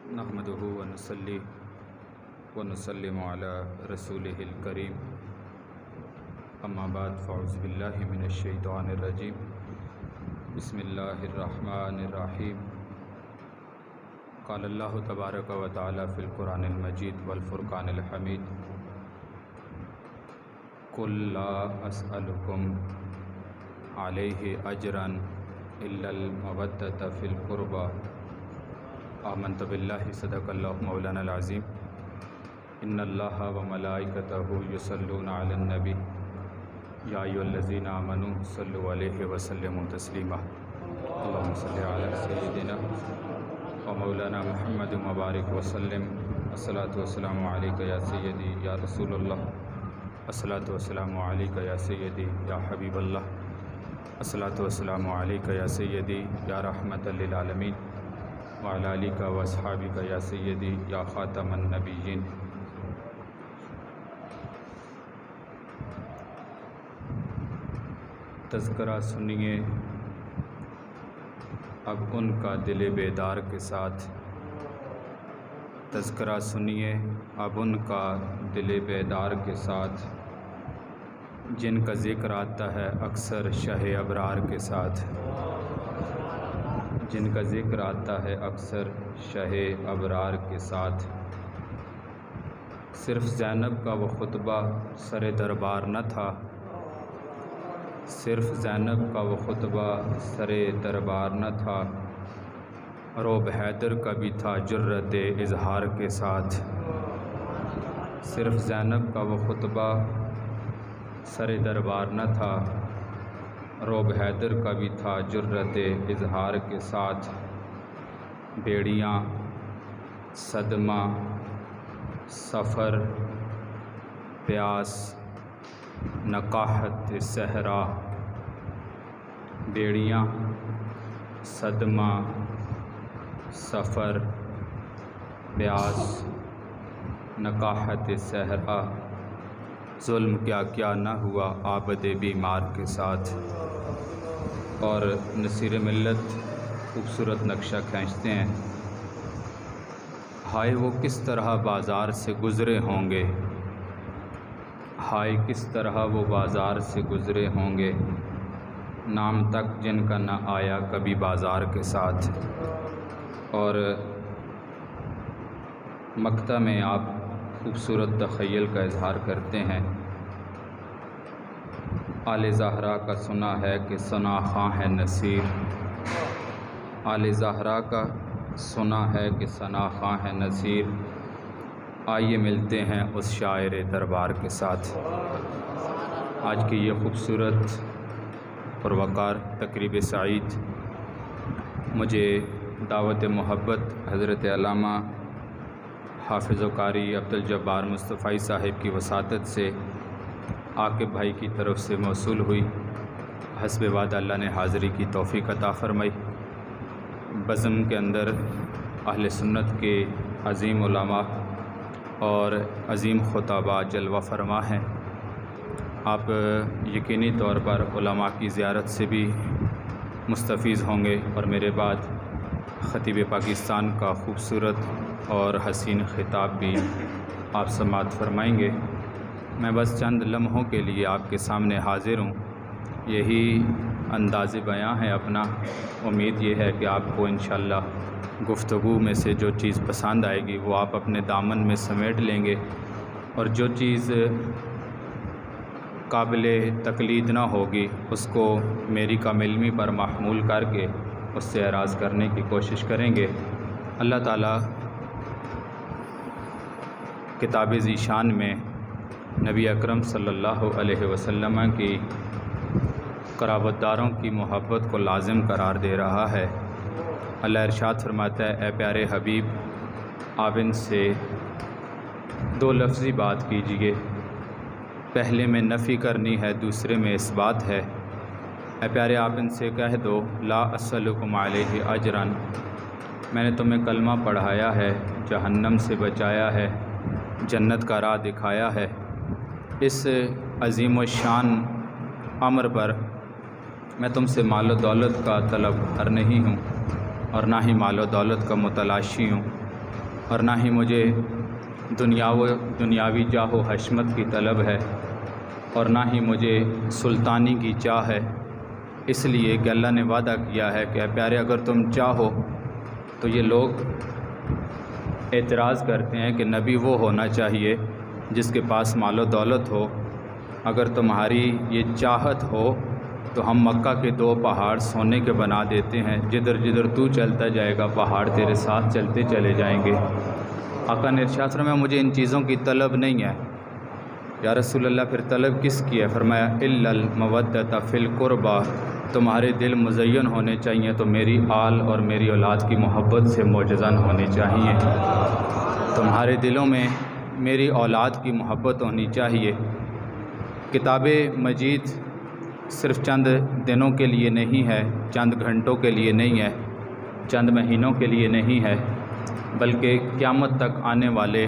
نحمده ونصلي ونسلم على رسوله الكريم اما بعد فاعوذ بالله من الشیطان الرجیم بسم اللہ الرحمن الرحیم قال اللہ تبارک و تعالی فی القرآن المجید والفرقان الحمید قل لا اسألکم علیہ اجرا الا المودۃ فی القربى آمنت باللہ صدق اللہ مولانا العظیم ان اللہ وملائکتہ یصلون علی النبی یا ایھا الذین آمنوا صلوا علیہ وسلموا تسلیما اللہم صل علی سیدنا ومولانا محمد مبارک وسلم الصلاۃ والسلام علیک یا سیدی یا رسول اللہ الصلاۃ والسلام علیک یا سیدی یا حبیب اللہ الصلاۃ والسلام علیک یا سیدی یا رحمۃ للعالمین وعلی آلک و اصحابک یا سیدی یا خاتم النبیین۔ تذکرہ سنیے اب ان کا دل بیدار کے ساتھ، تذکرہ سنیے اب ان کا دل بیدار کے ساتھ، جن کا ذکر آتا ہے اکثر شہ ابرار کے ساتھ، جن کا ذکر آتا ہے اکثر شہ ابرار کے ساتھ۔ صرف زینب کا وہ خطبہ سر دربار نہ تھا، صرف زینب کا وہ خطبہ سر دربار نہ تھا، روب حیدر کا بھی تھا جرت اظہار کے ساتھ۔ صرف زینب کا وہ خطبہ سر دربار نہ تھا، روب حیدر کا بھی تھا جرت اظہار کے ساتھ۔ بیڑیاں، صدمہ، سفر، پیاس، نقاحت صحرا، بیڑیاں، صدمہ، سفر، پیاس، نقاحت صحرا، ظلم کیا کیا نہ ہوا عابد بیمار کے ساتھ۔ اور نصیر ملت خوبصورت نقشہ کھینچتے ہیں، ہائے وہ کس طرح بازار سے گزرے ہوں گے، ہائے کس طرح وہ بازار سے گزرے ہوں گے، نام تک جن کا نہ آیا کبھی بازار کے ساتھ۔ اور مقطع میں آپ خوبصورت تخیل کا اظہار کرتے ہیں، آل زہرا کا سنا ہے کہ ثنا خواں ہے نصیر، آل زہرا کا سنا ہے کہ ثنا خواں ہے نصیر، آئیے ملتے ہیں اس شاعر دربار کے ساتھ۔ آج کی یہ خوبصورت پروقار تقریب سعید مجھے دعوت محبت حضرت علامہ حافظ و قاری عبدالجبار مصطفی صاحب کی وساطت سے عاقب بھائی کی طرف سے موصول ہوئی۔ حسب وعدہ اللہ نے حاضری کی توفیق عطا فرمائی۔ بزم کے اندر اہل سنت کے عظیم علماء اور عظیم خطباء جلوہ فرما ہیں۔ آپ یقینی طور پر علماء کی زیارت سے بھی مستفیض ہوں گے، اور میرے بعد خطیب پاکستان کا خوبصورت اور حسین خطاب بھی آپ سماعت فرمائیں گے۔ میں بس چند لمحوں کے لیے آپ کے سامنے حاضر ہوں، یہی انداز بیاں ہے اپنا۔ امید یہ ہے کہ آپ کو انشاءاللہ گفتگو میں سے جو چیز پسند آئے گی وہ آپ اپنے دامن میں سمیٹ لیں گے، اور جو چیز قابل تقلید نہ ہوگی اس کو میری کم علمی پر محمول کر کے اس سے اعراض کرنے کی کوشش کریں گے۔ اللہ تعالیٰ کتاب ذیشان میں نبی اکرم صلی اللہ علیہ وسلم کی قرابت داروں کی محبت کو لازم قرار دے رہا ہے۔ اللہ ارشاد فرماتا ہے، اے پیارے حبیب آپ ان سے دو لفظی بات کیجئے، پہلے میں نفی کرنی ہے، دوسرے میں اس بات ہے۔ اے پیارے آپ ان سے کہہ دو، لا اسألکم علیہ اجرا، میں نے تمہیں کلمہ پڑھایا ہے، جہنم سے بچایا ہے، جنت کا راہ دکھایا ہے، اس عظیم و شان امر پر میں تم سے مال و دولت کا طلب کر نہیں ہوں، اور نہ ہی مال و دولت کا متلاشی ہوں۔ اور نہ ہی مجھے دنیاوی جاہ و حشمت کی طلب ہے، اور نہ ہی مجھے سلطانی کی چاہ ہے، اس لیے کہ اللہ نے وعدہ کیا ہے کہ اے پیارے اگر تم چاہو تو یہ لوگ اعتراض کرتے ہیں کہ نبی وہ ہونا چاہیے جس کے پاس مال و دولت ہو، اگر تمہاری یہ چاہت ہو تو ہم مکہ کے 2 پہاڑ سونے کے بنا دیتے ہیں، جدھر جدھر تو چلتا جائے گا پہاڑ تیرے ساتھ چلتے چلے جائیں گے۔ آقا نے ارشاد فرمایا مجھے ان چیزوں کی طلب نہیں ہے۔ یا رسول اللہ پھر طلب کس کی ہے؟ فرمایا الا المودۃ فی القربى، تمہارے دل مزین ہونے چاہیے تو میری آل اور میری اولاد کی محبت سے معجزن ہونے چاہیے، تمہارے دلوں میں میری اولاد کی محبت ہونی چاہیے۔ کتاب مجید صرف چند دنوں کے لیے نہیں ہے، چند گھنٹوں کے لیے نہیں ہے، چند مہینوں کے لیے نہیں ہے، بلکہ قیامت تک آنے والے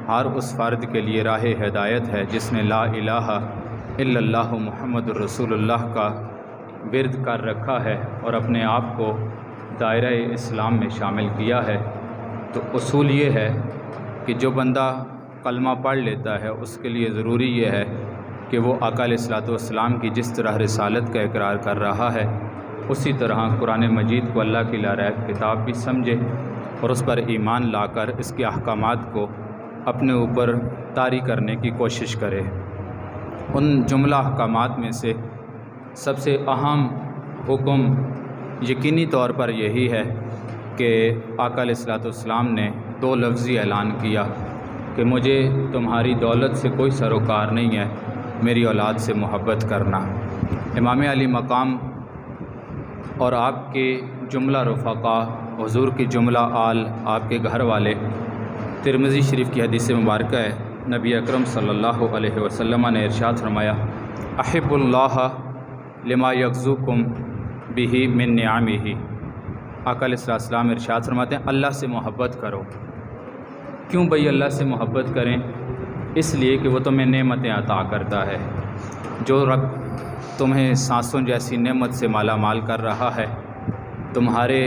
ہر اس فرد کے لیے راہ ہدایت ہے جس نے لا الہ الا اللہ محمد الرسول اللہ کا ورد کر رکھا ہے اور اپنے آپ کو دائرہ اسلام میں شامل کیا ہے۔ تو اصول یہ ہے کہ جو بندہ کلمہ پڑھ لیتا ہے اس کے لیے ضروری یہ ہے کہ وہ آقا علیہ الصلوۃ والسلام کی جس طرح رسالت کا اقرار کر رہا ہے اسی طرح قرآن مجید کو اللہ کی لا ریب کتاب بھی سمجھے اور اس پر ایمان لا کر اس کے احکامات کو اپنے اوپر طاری کرنے کی کوشش کرے۔ ان جملہ احکامات میں سے سب سے اہم حکم یقینی طور پر یہی ہے کہ آقا علیہ الصلوۃ والسلام نے 2 لفظی اعلان کیا کہ مجھے تمہاری دولت سے کوئی سروکار نہیں ہے، میری اولاد سے محبت کرنا۔ امام علی مقام اور آپ کے جملہ رفقا، حضور کی جملہ آل، آپ کے گھر والے، ترمذی شریف کی حدیث مبارکہ ہے، نبی اکرم صلی اللہ علیہ وسلم نے ارشاد فرمایا احب اللہ لما یغزوکم بہ من نعمہ۔ آقا علیہ السلام ارشاد فرماتے ہیں اللہ سے محبت کرو۔ کیوں بھئی اللہ سے محبت کریں؟ اس لیے کہ وہ تمہیں نعمتیں عطا کرتا ہے۔ جو رب تمہیں سانسوں جیسی نعمت سے مالا مال کر رہا ہے، تمہارے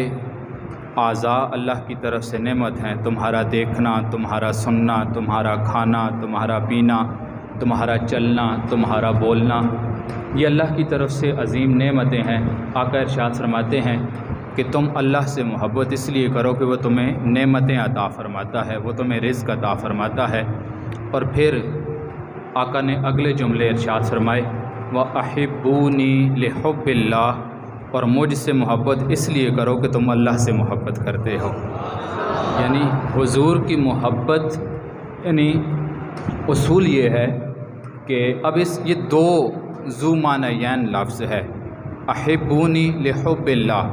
اعضاء اللہ کی طرف سے نعمت ہیں، تمہارا دیکھنا، تمہارا سننا، تمہارا کھانا، تمہارا پینا، تمہارا چلنا، تمہارا بولنا، یہ اللہ کی طرف سے عظیم نعمتیں ہیں۔ آقا ارشاد فرماتے ہیں کہ تم اللہ سے محبت اس لیے کرو کہ وہ تمہیں نعمتیں عطا فرماتا ہے، وہ تمہیں رزق عطا فرماتا ہے۔ اور پھر آقا نے اگلے جملے ارشاد فرمائے وَأَحِبُّونِي لِحُبِّ اللَّهِ، اور مجھ سے محبت اس لیے کرو کہ تم اللہ سے محبت کرتے ہو۔ یعنی حضور کی محبت، یعنی اصول یہ ہے کہ اب یہ 2 ذو معنیین لفظ ہے۔ احبونی لحب اللہ،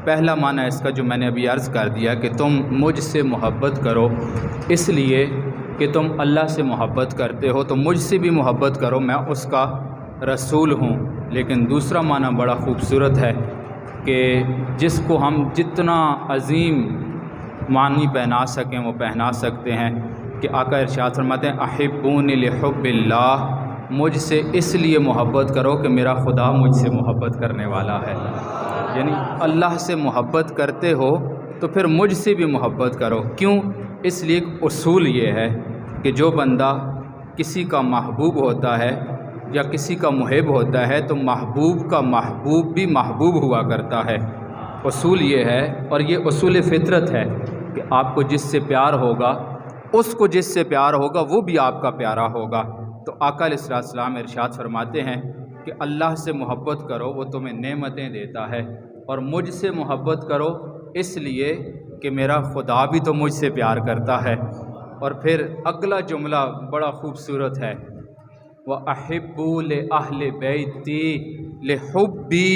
پہلا معنی اس کا جو میں نے ابھی عرض کر دیا کہ تم مجھ سے محبت کرو اس لیے کہ تم اللہ سے محبت کرتے ہو، تو مجھ سے بھی محبت کرو، میں اس کا رسول ہوں۔ لیکن دوسرا معنی بڑا خوبصورت ہے کہ جس کو ہم جتنا عظیم معنی پہنا سکیں وہ پہنا سکتے ہیں کہ آقا ارشاد فرماتے ہیں احبونی لحب اللہ، مجھ سے اس لیے محبت کرو کہ میرا خدا مجھ سے محبت کرنے والا ہے۔ یعنی اللہ سے محبت کرتے ہو تو پھر مجھ سے بھی محبت کرو۔ کیوں؟ اس لیے اصول یہ ہے کہ جو بندہ کسی کا محبوب ہوتا ہے یا کسی کا محب ہوتا ہے تو محبوب کا محبوب بھی محبوب ہوا کرتا ہے۔ اصول یہ ہے، اور یہ اصول فطرت ہے کہ آپ کو جس سے پیار ہوگا، اس کو جس سے پیار ہوگا وہ بھی آپ کا پیارا ہوگا۔ تو آقا علیہ السلام ارشاد فرماتے ہیں کہ اللہ سے محبت کرو، وہ تمہیں نعمتیں دیتا ہے، اور مجھ سے محبت کرو اس لیے کہ میرا خدا بھی تو مجھ سے پیار کرتا ہے۔ اور پھر اگلا جملہ بڑا خوبصورت ہے وَأَحِبُّوا لِأَهْلِ بَيْتِي لِحُبِّي،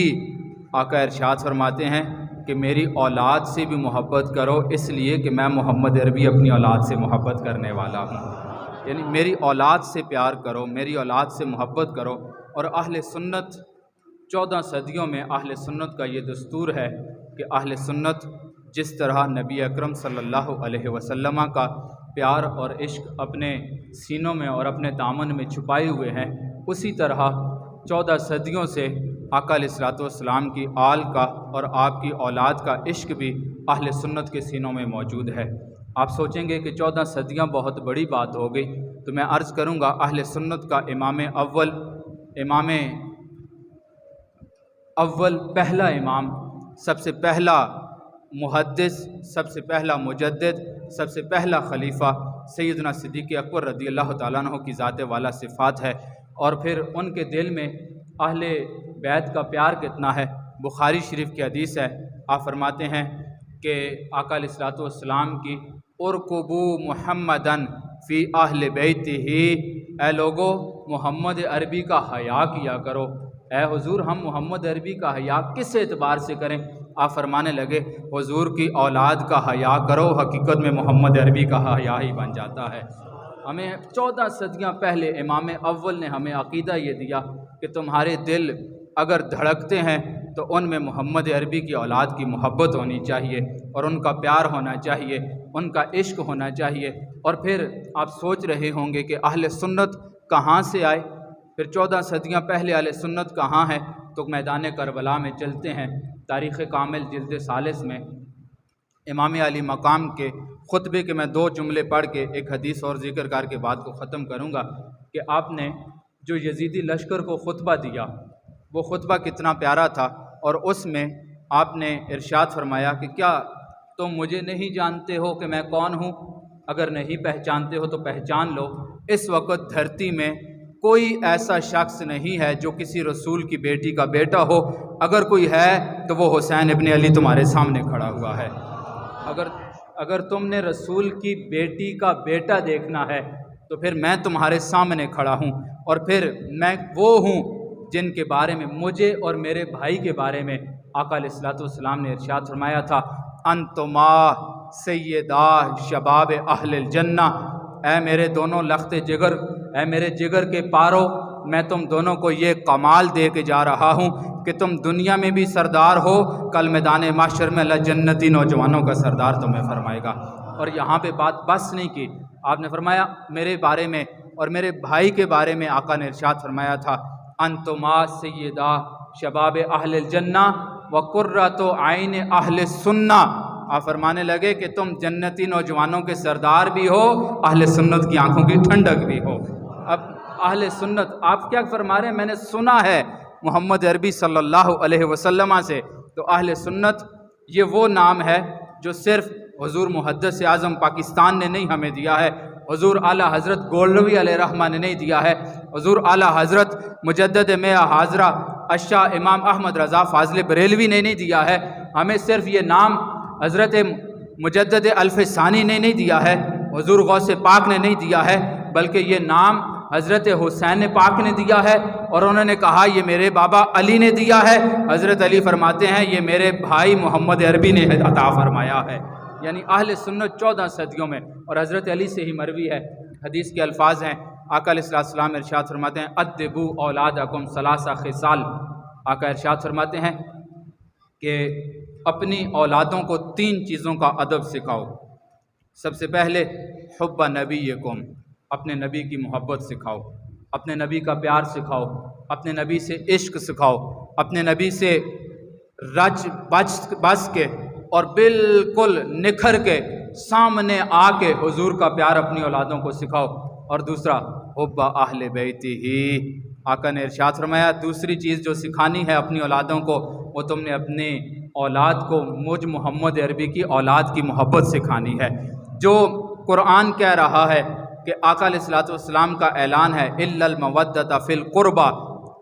آقا ارشاد فرماتے ہیں کہ میری اولاد سے بھی محبت کرو اس لیے کہ میں محمد عربی اپنی اولاد سے محبت کرنے والا ہوں۔ یعنی میری اولاد سے پیار کرو، میری اولاد سے محبت کرو۔ اور اہل سنت 14 صدیوں میں اہل سنت کا یہ دستور ہے کہ اہل سنت جس طرح نبی اکرم صلی اللہ علیہ وسلم کا پیار اور عشق اپنے سینوں میں اور اپنے دامن میں چھپائے ہوئے ہیں، اسی طرح 14 صدیوں سے آقا علیہ الصلوۃ والسلام کی آل کا اور آپ کی اولاد کا عشق بھی اہل سنت کے سینوں میں موجود ہے۔ آپ سوچیں گے کہ 14 صدیاں بہت بڑی بات ہو گئی، تو میں عرض کروں گا اہل سنت کا امام اول پہلا امام، سب سے پہلا محدث، سب سے پہلا مجدد، سب سے پہلا خلیفہ سیدنا صدیق اکبر رضی اللہ تعالیٰ عنہ کی ذات والا صفات ہے۔ اور پھر ان کے دل میں اہل بیت کا پیار کتنا ہے۔ بخاری شریف کی حدیث ہے، آپ فرماتے ہیں کہ آقا علیہ الصلوۃ والسلام کی ارکبو محمدن فی اہل بیتہ، اے لوگو محمد عربی کا حیا کیا کرو۔ اے حضور ہم محمد عربی کا حیا کس اعتبار سے کریں؟ آپ فرمانے لگے حضور کی اولاد کا حیا کرو، حقیقت میں محمد عربی کا حیا ہی بن جاتا ہے۔ ہمیں 14 صدیاں پہلے امام اول نے ہمیں عقیدہ یہ دیا کہ تمہارے دل اگر دھڑکتے ہیں تو ان میں محمد عربی کی اولاد کی محبت ہونی چاہیے، اور ان کا پیار ہونا چاہیے، ان کا عشق ہونا چاہیے۔ اور پھر آپ سوچ رہے ہوں گے کہ اہل سنت کہاں سے آئے، پھر 14 صدیاں پہلے اہل سنت کہاں ہے؟ تو میدان کربلا میں چلتے ہیں۔ تاریخ کامل جلد 40 میں امام علی مقام کے خطبے کے میں 2 جملے پڑھ کے ایک حدیث اور ذکر کر کے بات کو ختم کروں گا کہ آپ نے جو یزیدی لشکر کو خطبہ دیا وہ خطبہ کتنا پیارا تھا، اور اس میں آپ نے ارشاد فرمایا کہ کیا تم مجھے نہیں جانتے ہو کہ میں کون ہوں؟ اگر نہیں پہچانتے ہو تو پہچان لو، اس وقت دھرتی میں کوئی ایسا شخص نہیں ہے جو کسی رسول کی بیٹی کا بیٹا ہو، اگر کوئی ہے تو وہ حسین ابن علی تمہارے سامنے کھڑا ہوا ہے۔ اگر تم نے رسول کی بیٹی کا بیٹا دیکھنا ہے تو پھر میں تمہارے سامنے کھڑا ہوں، اور پھر میں وہ ہوں جن کے بارے میں مجھے اور میرے بھائی کے بارے میں آقا علیہ الصلوۃ والسلام نے ارشاد فرمایا تھا، انتما سیدا شباب اہل الجنہ، اے میرے دونوں لخت جگر، اے میرے جگر کے پارو، میں تم دونوں کو یہ کمال دے کے جا رہا ہوں کہ تم دنیا میں بھی سردار ہو، کل میدان محشر میں اللہ جنتی نوجوانوں کا سردار تمہیں فرمائے گا۔ اور یہاں پہ بات بس نہیں کی، آپ نے فرمایا میرے بارے میں اور میرے بھائی کے بارے میں آقا نے ارشاد فرمایا تھا، انتما سیدہ شباب اہل الجنہ وقرۃ عین اہل السنہ۔ آپ فرمانے لگے کہ تم جنتی نوجوانوں کے سردار بھی ہو، اہل سنت کی آنکھوں کی ٹھنڈک بھی ہو۔ اب اہل سنت آپ کیا فرما رہے ہیں؟ میں نے سنا ہے محمد عربی صلی اللہ علیہ وسلم سے، تو اہل سنت یہ وہ نام ہے جو صرف حضور محدث اعظم پاکستان نے نہیں ہمیں دیا ہے، حضور اعلیٰ حضرت گولوی علیہ رحمہ نے نہیں دیا ہے، حضور اعلیٰ حضرت مجدد میاں حاضرہ الشاہ امام احمد رضا فاضل بریلوی نے نہیں دیا ہے، ہمیں صرف یہ نام حضرت مجدد الف ثانی نے نہیں دیا ہے، حضور غوث پاک نے نہیں دیا ہے، بلکہ یہ نام حضرت حسین پاک نے دیا ہے، اور انہوں نے کہا یہ میرے بابا علی نے دیا ہے۔ حضرت علی فرماتے ہیں یہ میرے بھائی محمد عربی نے عطا فرمایا ہے۔ یعنی اہل سنت 14 صدیوں میں، اور حضرت علی سے ہی مروی ہے، حدیث کے الفاظ ہیں، آقا علیہ السلام ارشاد فرماتے ہیں ادبو اولادکم ثلاث خصال، آقا ارشاد فرماتے ہیں کہ اپنی اولادوں کو 3 چیزوں کا ادب سکھاؤ۔ سب سے پہلے حب نبیکم، اپنے نبی کی محبت سکھاؤ، اپنے نبی کا پیار سکھاؤ، اپنے نبی سے عشق سکھاؤ، اپنے نبی سے رج بس کے اور بالکل نکھر کے سامنے آ کے حضور کا پیار اپنی اولادوں کو سکھاؤ۔ اور دوسرا حب اہل بیتہ ہی، آقا نے ارشاد فرمایا دوسری چیز جو سکھانی ہے اپنی اولادوں کو، وہ تم نے اپنی اولاد کو مجھ محمد عربی کی اولاد کی محبت سکھانی ہے۔ جو قرآن کہہ رہا ہے کہ آقا علیہ الصلوۃ والسلام کا اعلان ہے الا المودۃ فی القربى،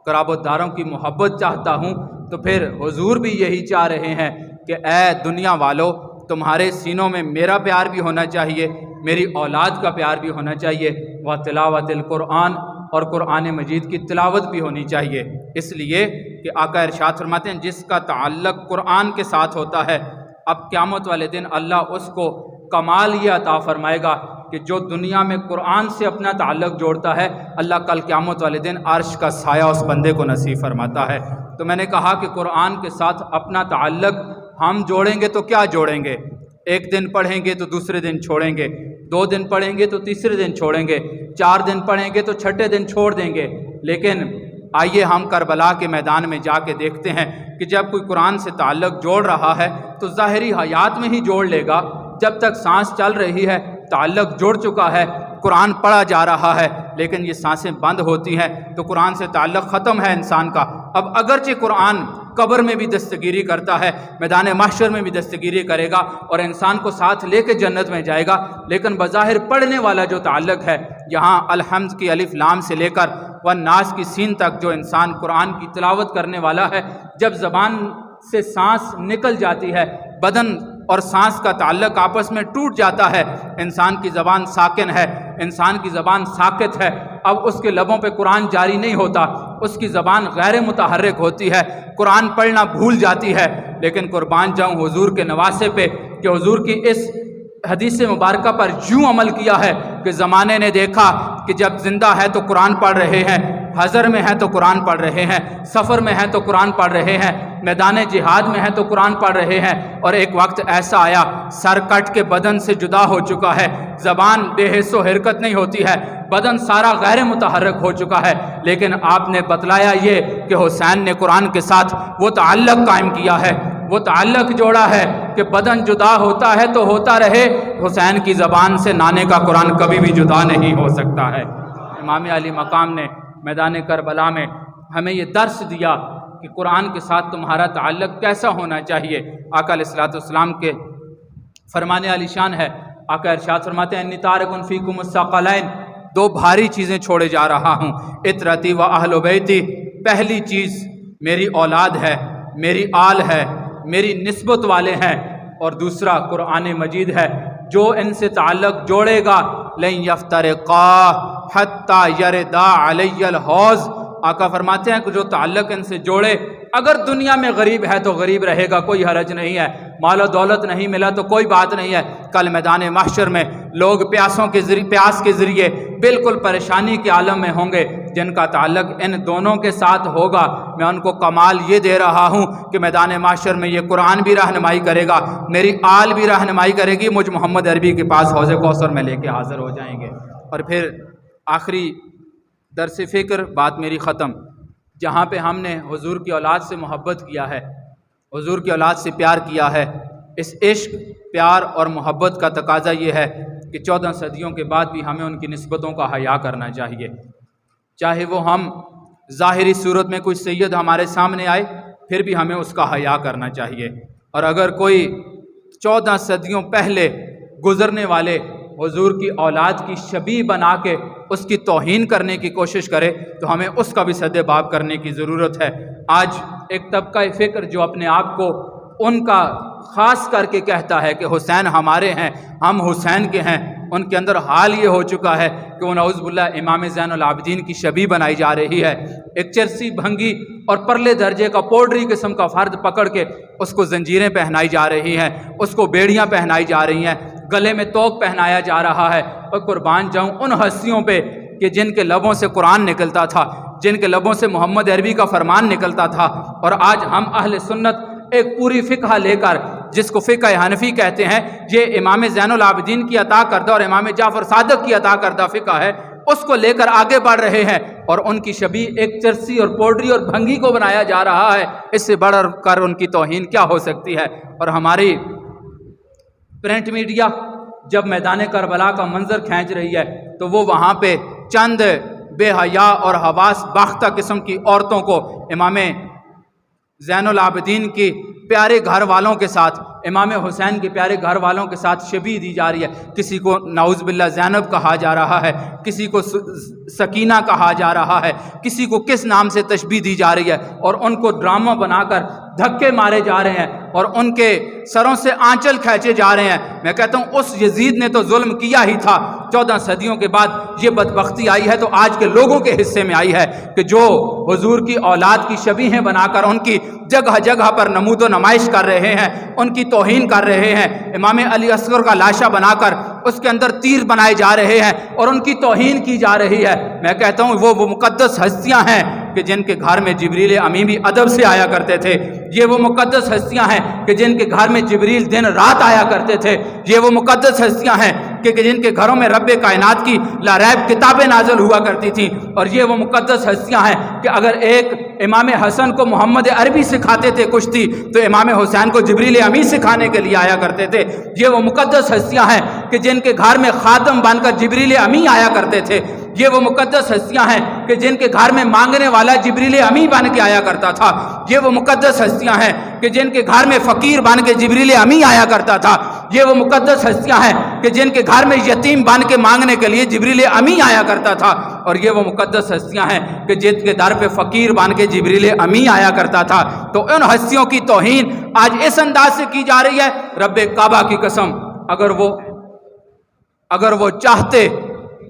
قرابت داروں کی محبت چاہتا ہوں، تو پھر حضور بھی یہی چاہ رہے ہیں کہ اے دنیا والو، تمہارے سینوں میں میرا پیار بھی ہونا چاہیے، میری اولاد کا پیار بھی ہونا چاہیے، وتلاوت القرآن، اور قرآن مجید کی تلاوت بھی ہونی چاہیے۔ اس لیے کہ آقا ارشاد فرماتے ہیں جس کا تعلق قرآن کے ساتھ ہوتا ہے، اب قیامت والے دن اللہ اس کو کمال یہ عطا فرمائے گا کہ جو دنیا میں قرآن سے اپنا تعلق جوڑتا ہے، اللہ کل قیامت والے دن عرش کا سایہ اس بندے کو نصیب فرماتا ہے۔ تو میں نے کہا کہ قرآن کے ساتھ اپنا تعلق ہم جوڑیں گے تو کیا جوڑیں گے؟ ایک دن پڑھیں گے تو دوسرے دن چھوڑیں گے، 2 دن پڑھیں گے تو تیسرے دن چھوڑیں گے، 4 دن پڑھیں گے تو چھٹے دن چھوڑ دیں گے، لیکن آئیے ہم کربلا کے میدان میں جا کے دیکھتے ہیں کہ جب کوئی قرآن سے تعلق جوڑ رہا ہے تو ظاہری حیات میں ہی جوڑ لے گا، جب تک سانس چل رہی ہے تعلق جڑ چکا ہے، قرآن پڑھا جا رہا ہے، لیکن یہ سانسیں بند ہوتی ہیں تو قرآن سے تعلق ختم ہے انسان کا۔ اب اگرچہ قرآن قبر میں بھی دستگیری کرتا ہے، میدان محشر میں بھی دستگیری کرے گا اور انسان کو ساتھ لے کے جنت میں جائے گا، لیکن بظاہر پڑھنے والا جو تعلق ہے، یہاں الحمد کی الف لام سے لے کر والناس کی سین تک جو انسان قرآن کی تلاوت کرنے والا ہے، جب زبان سے سانس نکل جاتی ہے، بدن اور سانس کا تعلق آپس میں ٹوٹ جاتا ہے، انسان کی زبان ساکن ہے، انسان کی زبان ساکت ہے، اب اس کے لبوں پہ قرآن جاری نہیں ہوتا، اس کی زبان غیر متحرک ہوتی ہے، قرآن پڑھنا بھول جاتی ہے۔ لیکن قربان جاؤں حضور کے نواسے پہ کہ حضور کی اس حدیث مبارکہ پر یوں عمل کیا ہے کہ زمانے نے دیکھا کہ جب زندہ ہے تو قرآن پڑھ رہے ہیں، حضر میں ہیں تو قرآن پڑھ رہے ہیں، سفر میں ہیں تو قرآن پڑھ رہے ہیں، میدان جہاد میں ہیں تو قرآن پڑھ رہے ہیں، اور ایک وقت ایسا آیا سر کٹ کے بدن سے جدا ہو چکا ہے، زبان بے حس و حرکت نہیں ہوتی ہے، بدن سارا غیر متحرک ہو چکا ہے، لیکن آپ نے بتلایا یہ کہ حسین نے قرآن کے ساتھ وہ تعلق قائم کیا ہے، وہ تعلق جوڑا ہے کہ بدن جدا ہوتا ہے تو ہوتا رہے، حسین کی زبان سے نانے کا قرآن کبھی بھی جدا نہیں ہو سکتا ہے۔ امام علی مقام نے میدان کربلا میں ہمیں یہ درس دیا کہ قرآن کے ساتھ تمہارا تعلق کیسا ہونا چاہیے۔ آقا علیہ الصلوۃ والسلام کے فرمانے علی شان ہے، آقا ارشاد فرماتے ہیں انی تارک فیکم الثقلین، دو بھاری چیزیں چھوڑے جا رہا ہوں، اطرتی و اہل بیتی، پہلی چیز میری اولاد ہے، میری آل ہے، میری نسبت والے ہیں، اور دوسرا قرآن مجید ہے، جو ان سے تعلق جوڑے گا لن یفترقا حتی یردا علی الحوض، آقا فرماتے ہیں کہ جو تعلق ان سے جوڑے، اگر دنیا میں غریب ہے تو غریب رہے گا، کوئی حرج نہیں ہے، مال و دولت نہیں ملا تو کوئی بات نہیں ہے، کل میدان محشر میں لوگ پیاس کے ذریعے بالکل پریشانی کے عالم میں ہوں گے، جن کا تعلق ان دونوں کے ساتھ ہوگا میں ان کو کمال یہ دے رہا ہوں کہ میدان محشر میں یہ قرآن بھی رہنمائی کرے گا، میری آل بھی رہنمائی کرے گی، مجھ محمد عربی کے پاس حوض کوثر میں لے کے حاضر ہو جائیں گے۔ اور پھر آخری درس فکر بات میری ختم، جہاں پہ ہم نے حضور کی اولاد سے محبت کیا ہے، حضور کی اولاد سے پیار کیا ہے، اس عشق پیار اور محبت کا تقاضا یہ ہے کہ 14 صدیوں کے بعد بھی ہمیں ان کی نسبتوں کا حیا کرنا چاہیے، چاہے وہ ہم ظاہری صورت میں کوئی سید ہمارے سامنے آئے پھر بھی ہمیں اس کا حیا کرنا چاہیے، اور اگر کوئی 14 صدیوں پہلے گزرنے والے حضور کی اولاد کی شبیہ بنا کے اس کی توہین کرنے کی کوشش کرے تو ہمیں اس کا بھی سد باب کرنے کی ضرورت ہے۔ آج ایک طبقہ فکر جو اپنے آپ کو ان کا خاص کر کے کہتا ہے کہ حسین ہمارے ہیں، ہم حسین کے ہیں، ان کے اندر حال یہ ہو چکا ہے کہ وہ نعوذ باللہ امام زین العابدین کی شبیہ بنائی جا رہی ہے، ایک چرسی بھنگی اور پرلے درجے کا پوڈری قسم کا فرد پکڑ کے اس کو زنجیریں پہنائی جا رہی ہیں، اس کو بیڑیاں پہنائی جا رہی ہیں، گلے میں توق پہنایا جا رہا ہے، اور قربان جاؤں ان ہستیوں پہ کہ جن کے لبوں سے قرآن نکلتا تھا، جن کے لبوں سے محمد عربی کا فرمان نکلتا تھا، اور آج ہم اہل سنت ایک پوری فقہ لے کر جس کو فقہ حنفی کہتے ہیں، یہ امام زین العابدین کی عطا کردہ اور امام جعفر صادق کی عطا کردہ فقہ ہے، اس کو لے کر آگے بڑھ رہے ہیں، اور ان کی شبیہ ایک چرسی اور پوڈری اور بھنگی کو بنایا جا رہا ہے، اس سے بڑھ کر ان کی توہین کیا ہو سکتی ہے۔ اور ہماری پرنٹ میڈیا جب میدان کربلا کا منظر کھینچ رہی ہے تو وہ وہاں پہ چند بے حیا اور حواس باختہ قسم کی عورتوں کو امام زین العابدین کی پیارے گھر والوں کے ساتھ، امام حسین کے پیارے گھر والوں کے ساتھ شبیہ دی جا رہی ہے، کسی کو نعوذ باللہ زینب کہا جا رہا ہے، کسی کو سکینہ کہا جا رہا ہے، کسی کو کس نام سے تشبیہ دی جا رہی ہے، اور ان کو ڈرامہ بنا کر دھکے مارے جا رہے ہیں اور ان کے سروں سے آنچل کھینچے جا رہے ہیں۔ میں کہتا ہوں اس یزید نے تو ظلم کیا ہی تھا، 14 صدیوں کے بعد یہ بدبختی آئی ہے تو آج کے لوگوں کے حصے میں آئی ہے کہ جو حضور کی اولاد کی شبیہیں بنا کر ان کی جگہ جگہ پر نمود و نمائش کر رہے ہیں، ان کی توہین کر رہے ہیں، امام علی اصغر کا لاشا بنا کر اس کے اندر تیر بنائے جا رہے ہیں اور ان کی توہین کی جا رہی ہے۔ میں کہتا ہوں وہ مقدس ہستیاں ہیں کہ جن کے گھر میں جبریل امین بھی ادب سے آیا کرتے تھے، یہ وہ مقدس ہستیاں ہیں کہ جن کے گھر میں جبریل دن رات آیا کرتے تھے، یہ وہ مقدس ہستیاں ہیں کہ جن کے گھروں میں رب کائنات کی لا ریب کتابیں نازل ہوا کرتی تھیں، اور یہ وہ مقدس ہستیاں ہیں کہ اگر ایک امام حسن کو محمد عربی سکھاتے تھے کشتی تو امام حسین کو جبریل امی سکھانے کے لیے آیا کرتے تھے۔ یہ وہ مقدس ہستیاں ہیں کہ جن کے گھر میں خاتم بن کر جبریل امی آیا کرتے تھے۔ یہ وہ مقدس ہستیاں ہیں کہ جن کے گھر میں مانگنے والا جبریل امی بن کے آیا کرتا تھا۔ یہ وہ مقدس ہستیاں ہیں کہ جن کے گھر میں فقیر بن کے جبریل امی آیا کرتا تھا۔ یہ وہ مقدس ہستیاں ہیں کہ جن کے گھر میں یتیم بن کے مانگنے کے لیے جبریل امی آیا کرتا تھا، اور یہ وہ مقدس ہستیاں ہیں کہ جن کے در پہ فقیر بن کے جبریل امی آیا کرتا تھا۔ تو ان ہستیوں کی توہین آج اس انداز سے کی جا رہی ہے۔ رب کعبہ کی قسم، اگر وہ چاہتے،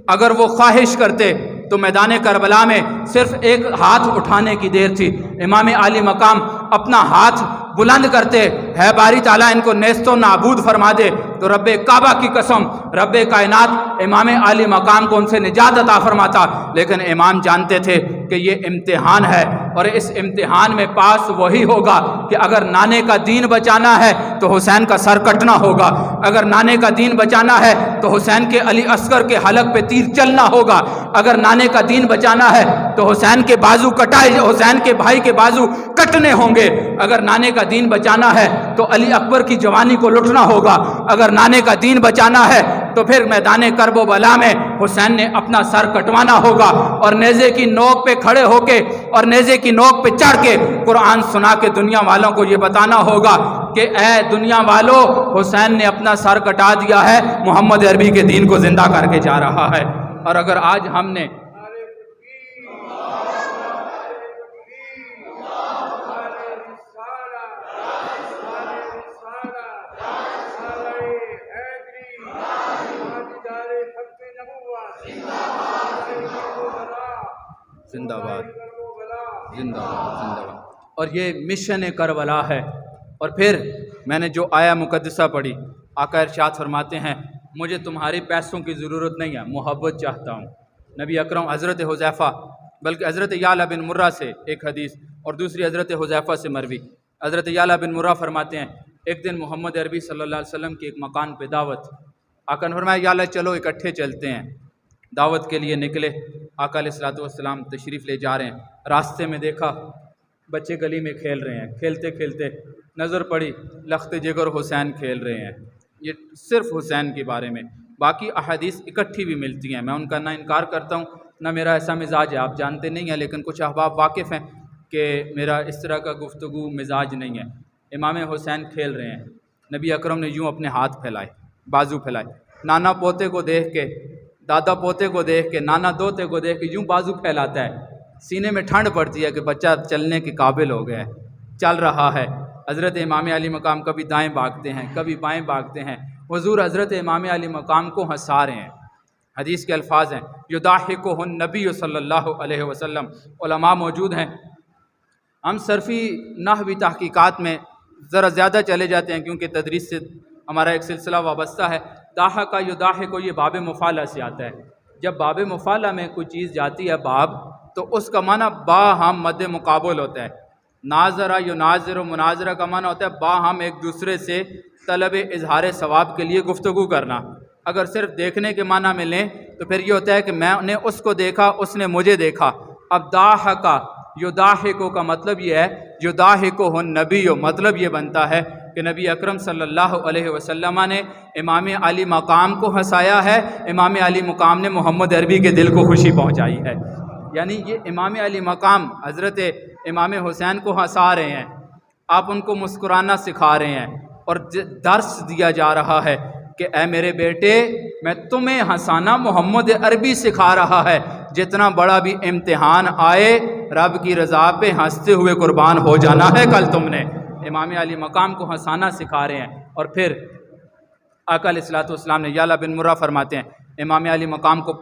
اگر وہ خواہش کرتے تو میدان کربلا میں صرف ایک ہاتھ اٹھانے کی دیر تھی۔ امام عالی مقام اپنا ہاتھ بلند کرتے، ہے باری تعالیٰ ان کو نیست و نابود فرما دے، تو رب کعبہ کی قسم، رب کائنات امام عالی مقام کو ان سے نجات عطا فرماتا۔ لیکن امام جانتے تھے کہ یہ امتحان ہے، اور اس امتحان میں پاس وہی ہوگا کہ اگر نانے کا دین بچانا ہے تو حسین کا سر کٹنا ہوگا، اگر نانے کا دین بچانا ہے تو حسین کے علی اصغر کے حلق پہ تیر چلنا ہوگا، اگر نانے کا دین بچانا ہے تو حسین کے بازو کٹائے، حسین کے بھائی کے بازو کٹنے ہوں گے، اگر نانے کا دین بچانا ہے تو علی اکبر کی جوانی کو لٹنا ہوگا، اگر نانے کا دین بچانا ہے تو پھر میدان کرب و بلا میں حسین نے اپنا سر کٹوانا ہوگا، اور نیزے کی نوک پہ کھڑے ہو کے اور نیزے کی نوک پہ چڑھ کے قرآن سنا کے دنیا والوں کو یہ بتانا ہوگا کہ اے دنیا والو، حسین نے اپنا سر کٹا دیا ہے، محمد عربی کے دین کو زندہ کر کے جا رہا ہے۔ اور اگر آج ہم نے زندہ باد، زندہ باد، زندہ باد۔ اور یہ مشن کربلا ہے۔ اور پھر میں نے جو آیا مقدسہ پڑھی، آقا ارشاد فرماتے ہیں مجھے تمہارے پیسوں کی ضرورت نہیں ہے، محبت چاہتا ہوں۔ نبی اکرم حضرت حذیفہ، بلکہ حضرت یعلا بن مرہ سے ایک حدیث اور دوسری حضرت حذیفہ سے مروی، حضرت یعلا بن مرہ فرماتے ہیں ایک دن محمد عربی صلی اللہ علیہ وسلم کے ایک مکان پہ دعوت، آقا نے فرمایا یعلا چلو اکٹھے چلتے ہیں۔ دعوت کے لیے نکلے، آقا علیہ الصلوۃ والسلام تشریف لے جا رہے ہیں، راستے میں دیکھا بچے گلی میں کھیل رہے ہیں، کھیلتے کھیلتے نظر پڑی لخت جگر حسین کھیل رہے ہیں۔ یہ صرف حسین کے بارے میں، باقی احادیث اکٹھی بھی ملتی ہیں، میں ان کا نہ انکار کرتا ہوں نہ میرا ایسا مزاج ہے، آپ جانتے نہیں ہیں، لیکن کچھ احباب واقف ہیں کہ میرا اس طرح کا گفتگو مزاج نہیں ہے۔ امام حسین کھیل رہے ہیں، نبی اکرم نے یوں اپنے ہاتھ پھیلائے، بازو پھیلائے، نانا پوتے کو دیکھ کے، دادا پوتے کو دیکھ کے، نانا دوتے کو دیکھ کے یوں بازو پھیلاتا ہے، سینے میں ٹھنڈ پڑتی ہے کہ بچہ چلنے کے قابل ہو گیا ہے، چل رہا ہے۔ حضرت امام علی مقام کبھی دائیں بھاگتے ہیں، کبھی بائیں بھاگتے ہیں، حضور حضرت امام علی مقام کو ہنسا رہے ہیں۔ حدیث کے الفاظ ہیں یضاحکہ النبی صلی اللہ علیہ وسلم، علماء موجود ہیں، ہم صرفی نحوی تحقیقات میں ذرا زیادہ چلے جاتے ہیں کیونکہ تدریس سے ہمارا ایک سلسلہ وابستہ ہے۔ ضاحک یضاحک یہ باب مفعلہ سے آتا ہے، جب باب مفعلہ میں کوئی چیز جاتی ہے باب، تو اس کا معنی با ہم مد مقابل ہوتا ہے۔ ناظرہ یناظر و مناظرہ کا معنی ہوتا ہے با ہم ایک دوسرے سے طلب اظہار ثواب کے لیے گفتگو کرنا۔ اگر صرف دیکھنے کے معنی میں لیں تو پھر یہ ہوتا ہے کہ میں نے اس کو دیکھا، اس نے مجھے دیکھا۔ اب ضاحک یضاحک کا مطلب یہ ہے یضاحکہ النبی، مطلب یہ بنتا ہے کہ نبی اکرم صلی اللہ علیہ وسلم نے امام علی مقام کو ہنسایا ہے، امام علی مقام نے محمد عربی کے دل کو خوشی پہنچائی ہے۔ یعنی یہ امام علی مقام حضرت امام حسین کو ہنسا رہے ہیں، آپ ان کو مسکرانا سکھا رہے ہیں، اور درس دیا جا رہا ہے کہ اے میرے بیٹے میں تمہیں ہنسانا محمد عربی سکھا رہا ہے، جتنا بڑا بھی امتحان آئے رب کی رضا پہ ہنستے ہوئے قربان ہو جانا ہے کل تم نے۔ امام علی مقام کو ہنسانا سکھا رہے ہیں۔ اور پھر آقا علیہ الصلوۃ والسلام نے یعلا بن مرہ فرماتے ہیں امام علی مقام کو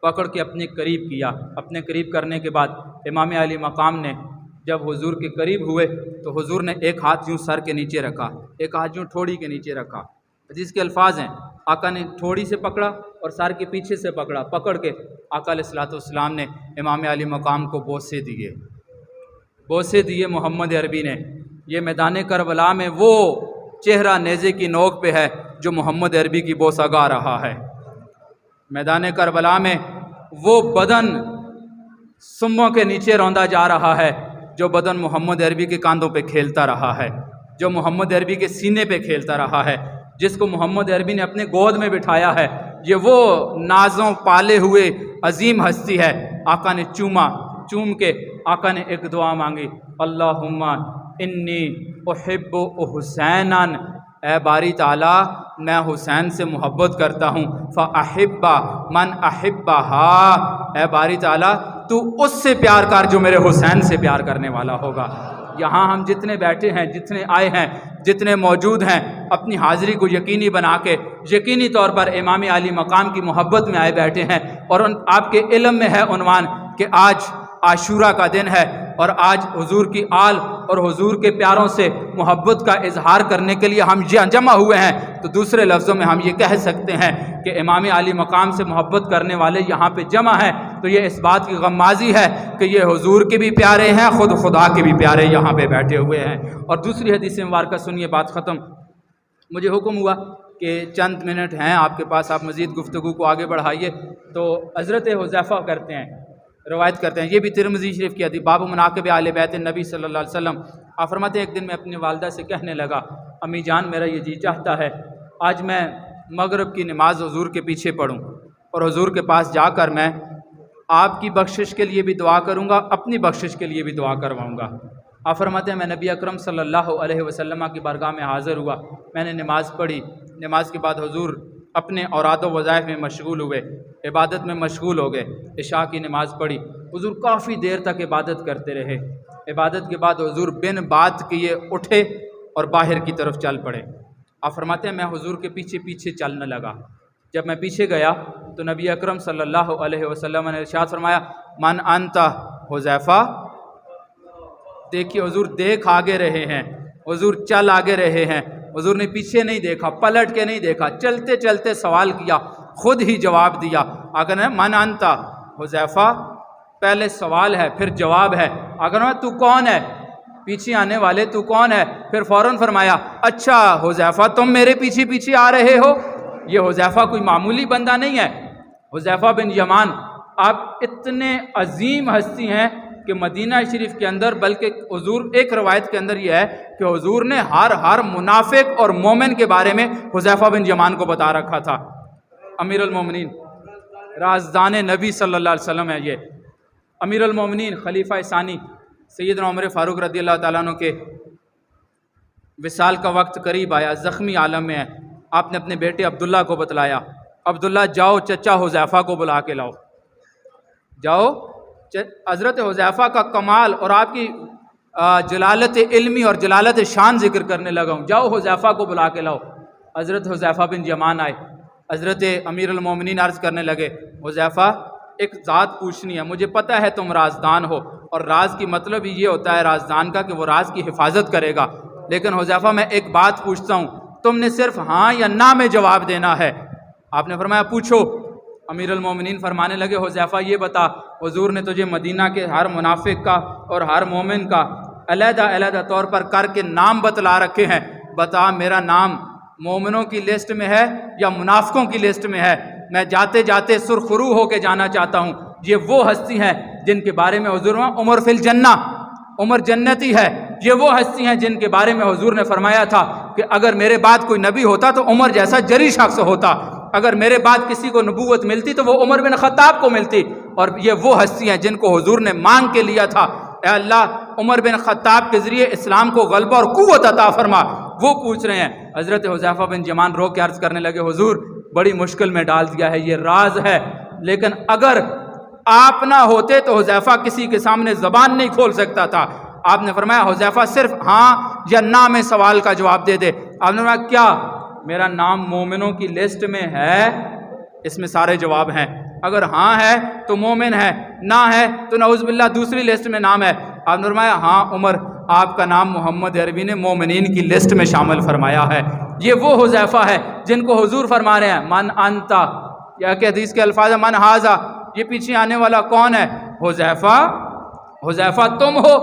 پکڑ کے اپنے قریب کیا، اپنے قریب کرنے کے بعد امام علی مقام نے جب حضور کے قریب ہوئے تو حضور نے ایک ہاتھ یوں سر کے نیچے رکھا، ایک ہاتھ یوں ٹھوڑی کے نیچے رکھا۔ حدیث کے الفاظ ہیں آقا نے ٹھوڑی سے پکڑا اور سر کے پیچھے سے پکڑا، پکڑ کے آقا علیہ الصلوۃ والسلام نے امام علی مقام کو بوسے دیے محمد عربی نے۔ یہ میدان کربلا میں وہ چہرہ نیزے کی نوک پہ ہے جو محمد عربی کی بوسہ گا رہا ہے۔ میدان کربلا میں وہ بدن سموں کے نیچے روندا جا رہا ہے جو بدن محمد عربی کے کاندھوں پہ کھیلتا رہا ہے، جو محمد عربی کے سینے پہ کھیلتا رہا ہے، جس کو محمد عربی نے اپنے گود میں بٹھایا ہے۔ یہ وہ نازوں پالے ہوئے عظیم ہستی ہے۔ آقا نے چوم کے آقا نے ایک دعا مانگی، اللہم انی احب حسینا، اے باری تعالیٰ میں حسین سے محبت کرتا ہوں، فاحب من احبہا، اے باری تعالیٰ تو اس سے پیار کر جو میرے حسین سے پیار کرنے والا ہوگا۔ یہاں ہم جتنے بیٹھے ہیں، جتنے آئے ہیں، جتنے موجود ہیں، اپنی حاضری کو یقینی بنا کے یقینی طور پر امام عالی مقام کی محبت میں آئے بیٹھے ہیں، اور آپ کے علم میں ہے عنوان کہ آج عاشورہ کا دن ہے، اور آج حضور کی آل اور حضور کے پیاروں سے محبت کا اظہار کرنے کے لیے ہم جمع ہوئے ہیں۔ تو دوسرے لفظوں میں ہم یہ کہہ سکتے ہیں کہ امام عالی مقام سے محبت کرنے والے یہاں پہ جمع ہیں، تو یہ اس بات کی غمازی ہے کہ یہ حضور کے بھی پیارے ہیں، خود خدا کے بھی پیارے یہاں پہ بیٹھے ہوئے ہیں۔ اور دوسری حدیث مبارکہ سنیے، بات ختم۔ مجھے حکم ہوا کہ چند منٹ ہیں آپ کے پاس، آپ مزید گفتگو کو آگے بڑھائیے۔ تو حضرت حذیفہ کرتے ہیں، روایت کرتے ہیں، یہ بھی ترمذی شریف کی حدیث، باب مناقب اہل بیت النبی صلی اللہ علیہ وسلم۔ آپ فرماتے ہیں ایک دن میں اپنی والدہ سے کہنے لگا، امی جان میرا یہ جی چاہتا ہے آج میں مغرب کی نماز حضور کے پیچھے پڑھوں، اور حضور کے پاس جا کر میں آپ کی بخشش کے لیے بھی دعا کروں گا، اپنی بخشش کے لیے بھی دعا کرواؤں گا۔ آپ فرماتے ہیں میں نبی اکرم صلی اللہ علیہ وسلم کی بارگاہ میں حاضر ہوا، میں نے نماز پڑھی، نماز کے بعد حضور اپنے اوراد و وظائف میں مشغول ہوئے، عبادت میں مشغول ہو گئے، عشاء کی نماز پڑھی، حضور کافی دیر تک عبادت کرتے رہے۔ عبادت کے بعد حضور بن بات کیے اٹھے اور باہر کی طرف چل پڑے۔ آپ فرماتے ہیں میں حضور کے پیچھے پیچھے چلنے لگا، جب میں پیچھے گیا تو نبی اکرم صلی اللہ علیہ وسلم نے ارشاد فرمایا، من انت حذیفہ۔ دیکھیے حضور دیکھ آگے رہے ہیں، حضور چل آگے رہے ہیں، حضور نے پیچھے نہیں دیکھا، پلٹ کے نہیں دیکھا، چلتے چلتے سوال کیا، خود ہی جواب دیا۔ اگر نے من انت حذیفہ، پہلے سوال ہے پھر جواب ہے، اگر میں تو کون ہے، پیچھے آنے والے تو کون ہے، پھر فوراً فرمایا اچھا حذیفہ تم میرے پیچھے پیچھے آ رہے ہو۔ یہ حذیفہ کوئی معمولی بندہ نہیں ہے، حذیفہ بن یمان آپ اتنے عظیم ہستی ہیں کہ مدینہ شریف کے اندر، بلکہ حضور ایک روایت کے اندر یہ ہے کہ حضور نے ہر منافق اور مومن کے بارے میں حذیفہ بن یمان کو بتا رکھا تھا۔ امیر المومنین، رازدان نبی صلی اللہ علیہ وسلم ہے یہ، امیر المومنین خلیفہ ثانی سیدنا عمر فاروق رضی اللہ تعالیٰ عنہ کے وصال کا وقت قریب آیا، زخمی عالم میں ہے۔ آپ نے اپنے بیٹے عبداللہ کو بتلایا، عبداللہ جاؤ چچا حذیفہ کو بلا کے لاؤ، جاؤ حضرت حذیفہ کا کمال اور آپ کی جلالت علمی اور جلالت شان ذکر کرنے لگا ہوں، جاؤ حذیفہ کو بلا کے لاؤ۔ حضرت حذیفہ بن یمان آئے، حضرت امیر المومنین عرض کرنے لگے، حذیفہ ایک ذات پوچھنی ہے، مجھے پتہ ہے تم رازدان ہو، اور راز کی مطلب یہ ہوتا ہے رازدان کا کہ وہ راز کی حفاظت کرے گا، لیکن حذیفہ میں ایک بات پوچھتا ہوں، تم نے صرف ہاں یا نہ میں جواب دینا ہے۔ آپ نے فرمایا پوچھو۔ امیر المومنین فرمانے لگے، حذیفہ یہ بتا، حضور نے تجھے مدینہ کے ہر منافق کا اور ہر مومن کا علیحدہ علیحدہ طور پر کر کے نام بتلا رکھے ہیں، بتا میرا نام مومنوں کی لسٹ میں ہے یا منافقوں کی لسٹ میں ہے، میں جاتے جاتے سرخرو ہو کے جانا چاہتا ہوں۔ یہ وہ ہستی ہیں جن کے بارے میں حضور عمر فی الجنہ، عمر جنتی ہے۔ یہ وہ ہستی ہیں جن کے بارے میں حضور نے فرمایا تھا کہ اگر میرے بعد کوئی نبی ہوتا تو عمر جیسا جری شخص ہوتا، اگر میرے بعد کسی کو نبوت ملتی تو وہ عمر بن خطاب کو ملتی۔ اور یہ وہ ہستی ہیں جن کو حضور نے مانگ کے لیا تھا، اے اللہ عمر بن خطاب کے ذریعے اسلام کو غلبہ اور قوت عطا فرما، وہ پوچھ رہے ہیں۔ حضرت حذیفہ بن یمان رو کے عرض کرنے لگے، حضور بڑی مشکل میں ڈال دیا ہے، یہ راز ہے، لیکن اگر آپ نہ ہوتے تو حذیفہ کسی کے سامنے زبان نہیں کھول سکتا تھا۔ آپ نے فرمایا حذیفہ صرف ہاں یا نہ میں سوال کا جواب دے دے۔ آپ نے فرمایا کیا؟ میرا نام مومنوں کی لسٹ میں ہے؟ اس میں سارے جواب ہیں، اگر ہاں ہے تو مومن ہے، نہ ہے تو نعوذ باللہ دوسری لسٹ میں نام ہے۔ آپ نے فرمایا ہاں عمر، آپ کا نام محمد عربی نے مومنین کی لسٹ میں شامل فرمایا ہے۔ یہ وہ حذیفہ ہے جن کو حضور فرما رہے ہیں من انتا، یا کہ حدیث کے الفاظ من ہاذا، یہ پیچھے آنے والا کون ہے؟ حذیفہ، حذیفہ تم ہو؟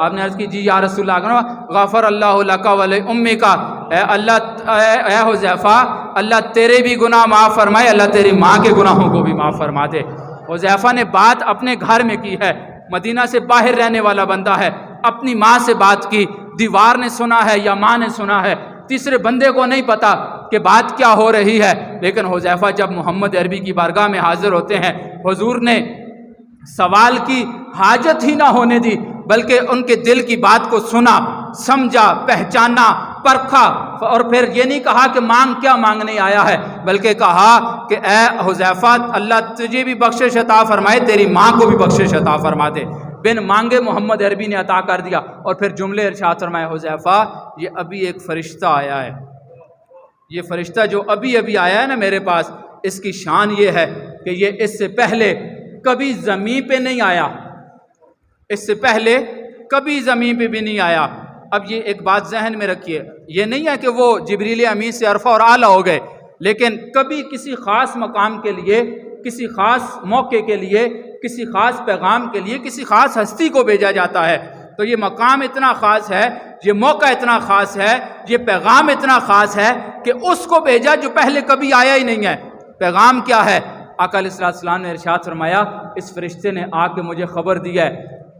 آپ نے عرض کی جی یا رسول اللہ، غفر اللہ لک ولی امک، اے اللہ اے حذیفہ اللہ تیرے بھی گناہ معاف فرمائے، اللہ تیری ماں کے گناہوں کو بھی معاف فرما دے۔ حذیفہ نے بات اپنے گھر میں کی ہے، مدینہ سے باہر رہنے والا بندہ ہے، اپنی ماں سے بات کی، دیوار نے سنا ہے یا ماں نے سنا ہے، تیسرے بندے کو نہیں پتا کہ بات کیا ہو رہی ہے۔ لیکن حذیفہ جب محمد عربی کی بارگاہ میں حاضر ہوتے ہیں، حضور نے سوال کی حاجت ہی نہ ہونے دی، بلکہ ان کے دل کی بات کو سنا، سمجھا، پہچانا، پرکھا، اور پھر یہ نہیں کہا کہ مانگ کیا مانگنے آیا ہے، بلکہ کہا کہ اے حذیفہ اللہ تجھے بھی بخشش عطا فرمائے، تیری ماں کو بھی بخشش عطا فرما دے۔ بن مانگے محمد عربی نے عطا کر دیا، اور پھر جملے ارشاد فرمائے حذیفہ یہ ابھی ایک فرشتہ آیا ہے، یہ فرشتہ جو ابھی آیا ہے نا میرے پاس، اس کی شان یہ ہے کہ یہ اس سے پہلے کبھی زمین پہ نہیں آیا، اس سے پہلے کبھی زمین پہ بھی نہیں آیا۔ اب یہ ایک بات ذہن میں رکھیے، یہ نہیں ہے کہ وہ جبریل امین سے عرفہ اور اعلیٰ ہو گئے، لیکن کبھی کسی خاص مقام کے لیے، کسی خاص موقع کے لیے، کسی خاص پیغام کے لیے کسی خاص ہستی کو بھیجا جاتا ہے۔ تو یہ مقام اتنا خاص ہے، یہ موقع اتنا خاص ہے، یہ پیغام اتنا خاص ہے کہ اس کو بھیجا جو پہلے کبھی آیا ہی نہیں ہے۔ پیغام کیا ہے؟ آقا علیہ السلام نے ارشاد فرمایا، اس فرشتے نے آ کے مجھے خبر دی ہے،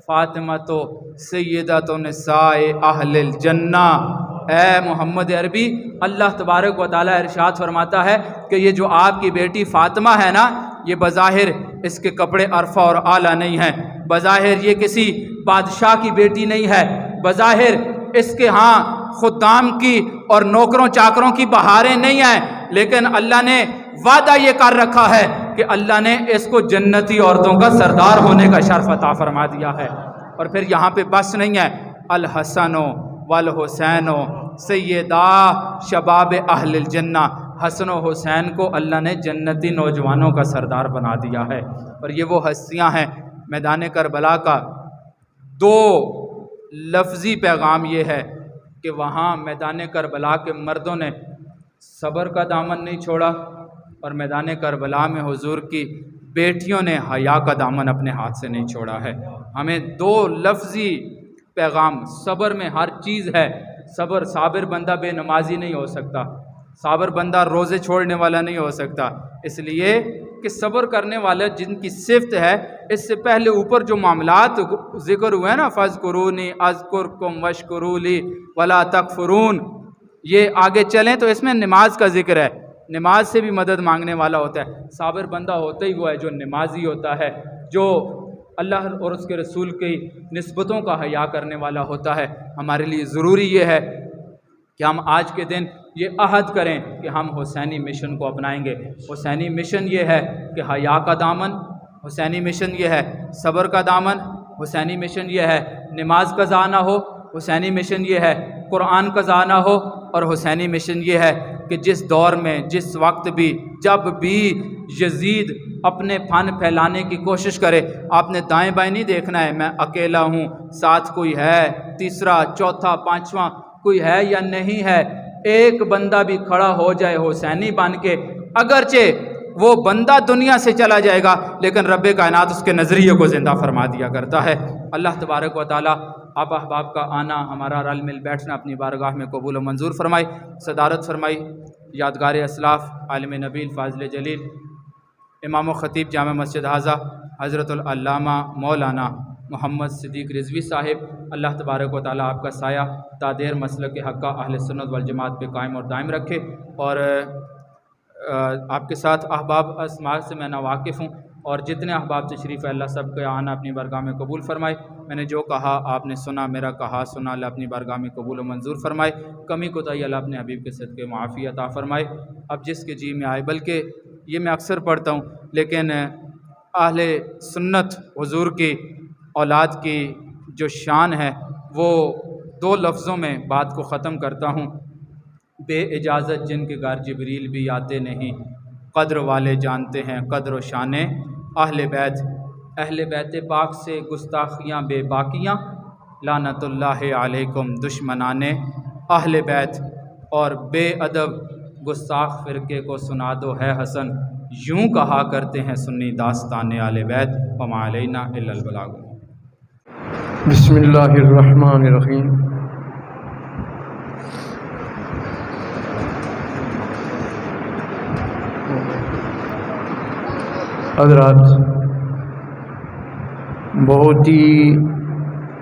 فاطمہ تو سیدۃ نساء اہل الجنہ۔ اے محمد عربی، اللہ تبارک و تعالیٰ ارشاد فرماتا ہے کہ یہ جو آپ کی بیٹی فاطمہ ہے نا، یہ بظاہر اس کے کپڑے عرفہ اور اعلیٰ نہیں ہیں، بظاہر یہ کسی بادشاہ کی بیٹی نہیں ہے، بظاہر اس کے ہاں خدام کی اور نوکروں چاکروں کی بہاریں نہیں ہیں، لیکن اللہ نے وعدہ یہ کر رکھا ہے کہ اللہ نے اس کو جنتی عورتوں کا سردار ہونے کا شرف عطا فرما دیا ہے۔ اور پھر یہاں پہ بس نہیں ہے، الحسن والحسین سیدا شباب اہل الجنہ، حسن و حسین کو اللہ نے جنتی نوجوانوں کا سردار بنا دیا ہے۔ اور یہ وہ ہستیاں ہیں۔ میدان کربلا کا دو لفظی پیغام یہ ہے کہ وہاں میدان کربلا کے مردوں نے صبر کا دامن نہیں چھوڑا، اور میدان کربلا میں حضور کی بیٹیوں نے حیا کا دامن اپنے ہاتھ سے نہیں چھوڑا ہے۔ ہمیں دو لفظی پیغام، صبر میں ہر چیز ہے، صابر بندہ بے نمازی نہیں ہو سکتا، صابر بندہ روزے چھوڑنے والا نہیں ہو سکتا، اس لیے کہ صبر کرنے والا جن کی صفت ہے، اس سے پہلے اوپر جو معاملات ذکر ہوئے ہیں نا، فاذکرونی اذکرکم واشکروا لی ولا تکفرون، یہ آگے چلیں تو اس میں نماز کا ذکر ہے، نماز سے بھی مدد مانگنے والا ہوتا ہے۔ صابر بندہ ہوتا ہی وہ ہے جو نمازی ہوتا ہے، جو اللہ اور اس کے رسول کی نسبتوں کا حیا کرنے والا ہوتا ہے۔ ہمارے لیے ضروری یہ ہے کہ ہم آج کے دن یہ عہد کریں کہ ہم حسینی مشن کو اپنائیں گے۔ حسینی مشن یہ ہے کہ حیا کا دامن، حسینی مشن یہ ہے صبر کا دامن، حسینی مشن یہ ہے نماز قضا نہ ہو، حسینی مشن یہ ہے قرآن قضا نہ ہو، اور حسینی مشن یہ ہے کہ جس دور میں، جس وقت بھی، جب بھی یزید اپنے پھن پھیلانے کی کوشش کرے، آپ نے دائیں بائیں نہیں دیکھنا ہے، میں اکیلا ہوں، ساتھ کوئی ہے، تیسرا چوتھا پانچواں کوئی ہے یا نہیں ہے، ایک بندہ بھی کھڑا ہو جائے حسینی بن کے، اگرچہ وہ بندہ دنیا سے چلا جائے گا لیکن رب کائنات اس کے نظریے کو زندہ فرما دیا کرتا ہے۔ اللہ تبارک و تعالی آپ احباب کا آنا، ہمارا رل مل بیٹھنا اپنی بارگاہ میں قبول و منظور فرمائی، صدارت فرمائی یادگار اسلاف عالم نبیل فاضل جلیل امام و خطیب جامع مسجد حاضہ حضرت العلامہ مولانا محمد صدیق رضوی صاحب، اللہ تبارک و تعالیٰ آپ کا سایہ تادیر مسلک حقہ اہل سنت والجماعت پہ قائم اور دائم رکھے۔ اور آپ کے ساتھ احباب اسماء سے میں ناواقف ہوں، اور جتنے احباب تشریف ہے اللہ سب کا آنا اپنی بارگاہ میں قبول فرمائے۔ میں نے جو کہا آپ نے سنا، میرا کہا سنا اللہ اپنی بارگاہ میں قبول و منظور فرمائے، کمی کوتاہی اللہ اپنے حبیب کے صدقے معافی عطا فرمائے۔ اب جس کے جی میں آئے، بلکہ یہ میں اکثر پڑھتا ہوں لیکن اہل سنت حضور کی اولاد کی جو شان ہے وہ دو لفظوں میں بات کو ختم کرتا ہوں۔ بے اجازت جن کے گھر جبریل بھی آتے نہیں، قدر والے جانتے ہیں قدر و شان اہل بیت۔ اہل بیت پاک سے گستاخیاں بے باقیاں، لعنت اللہ علیکم دشمنان اہل بیت۔ اور بے ادب گستاخ فرقے کو سنا دو ہے حسن، یوں کہا کرتے ہیں سنی داستان اہل بیت، وما علینا الا البلاغ۔ بسم اللہ الرحمن الرحیم۔ حضرات، بہت ہی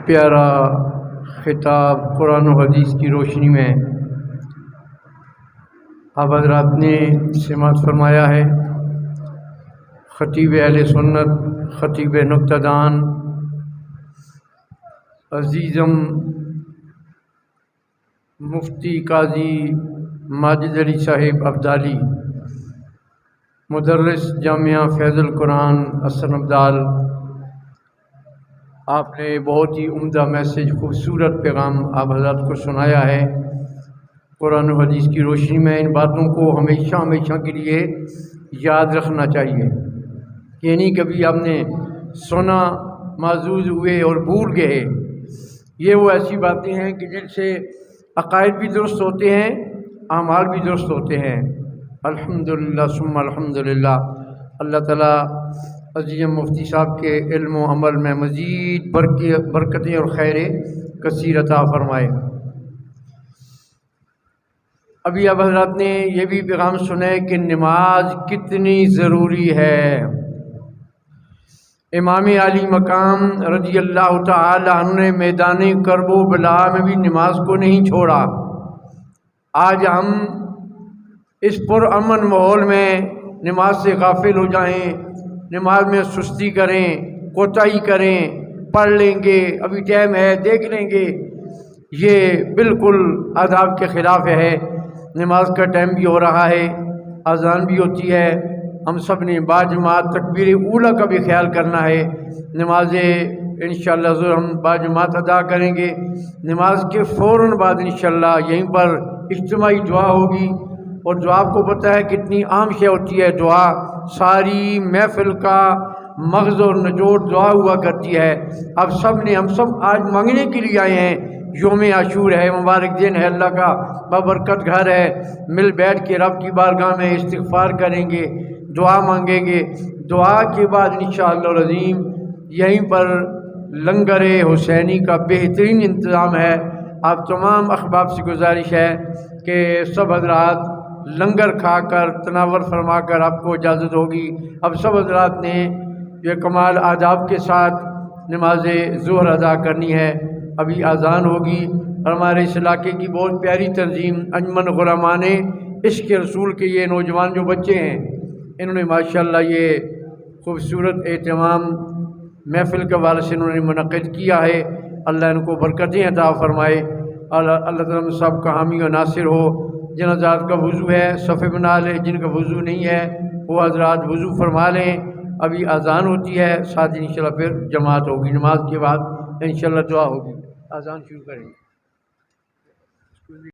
پیارا خطاب قرآن و حدیث کی روشنی میں آپ حضرات نے سماعت فرمایا ہے۔ خطیب اہل سنت، خطیب نکتہ دان، عزیزم مفتی قاضی ماجد علی صاحب ابدالی، مدرس جامعہ فیض القرآن حسن ابدال، آپ نے بہت ہی عمدہ میسج، خوبصورت پیغام آپ حضرات کو سنایا ہے۔ قرآن و حدیث کی روشنی میں ان باتوں کو ہمیشہ ہمیشہ کے لیے یاد رکھنا چاہیے کہ نہیں کبھی آپ نے سنا، معزوز ہوئے اور بھول گئے۔ یہ وہ ایسی باتیں ہیں کہ جن سے عقائد بھی درست ہوتے ہیں، اعمال بھی درست ہوتے ہیں۔ الحمدللہ ثم الحمدللہ۔ اللہ تعالیٰ عزیز مفتی صاحب کے علم و عمل میں مزید برکتیں اور خیر کثیر عطا فرمائے۔ ابھی اب حضرات نے یہ بھی پیغام سنا ہے کہ نماز کتنی ضروری ہے۔ امام علی مقام رضی اللہ تعالی عنہ نے میدان کرب و بلا میں بھی نماز کو نہیں چھوڑا۔ آج ہم اس پرامن ماحول میں نماز سے غافل ہو جائیں، نماز میں سستی کریں، کوتاہی کریں، پڑھ لیں گے، ابھی ٹائم ہے دیکھ لیں گے، یہ بالکل آداب کے خلاف ہے۔ نماز کا ٹائم بھی ہو رہا ہے، اذان بھی ہوتی ہے، ہم سب نے باجماعت تکبیر اولیٰ کا بھی خیال کرنا ہے۔ نماز انشاءاللہ ضرور ہم باجماعت ادا کریں گے۔ نماز کے فوراً بعد انشاءاللہ یہیں پر اجتماعی دعا ہوگی، اور دعا آپ کو پتہ ہے کتنی عام شے ہوتی ہے دعا، ساری محفل کا مغز اور نچوڑ دعا ہوا کرتی ہے۔ اب ہم سب آج مانگنے کے لیے آئے ہیں۔ یوم عاشور ہے، مبارک دن ہے، اللہ کا بابرکت گھر ہے، مل بیٹھ کے رب کی بارگاہ میں استغفار کریں گے، دعا مانگیں گے۔ دعا کے بعد انشاءاللہ العظیم یہیں پر لنگر حسینی کا بہترین انتظام ہے۔ آپ تمام احباب سے گزارش ہے کہ سب حضرات لنگر کھا کر تناول فرما کر آپ کو اجازت ہوگی۔ اب سب حضرات نے یہ کمال آداب کے ساتھ نماز ظہر ادا کرنی ہے۔ ابھی اذان ہوگی، اور ہمارے اس علاقے کی بہت پیاری تنظیم انجمن غلامان عشق رسول کے یہ نوجوان جو بچے ہیں، انہوں نے ماشاءاللہ یہ خوبصورت اہتمام محفل کے حوالے سے انہوں نے منعقد کیا ہے۔ اللہ ان کو برکتیں عطا فرمائے، اللہ تعالیٰ صاحب کا حامی و ناصر ہو۔ جن حضرات کا وضو ہے صفے بنا لیں، جن کا وضو نہیں ہے وہ حضرات وضو فرما لیں۔ ابھی اذان ہوتی ہے، ساتھ انشاءاللہ پھر جماعت ہوگی، نماز کے بعد انشاءاللہ دعا ہوگی۔ اذان شروع کریں۔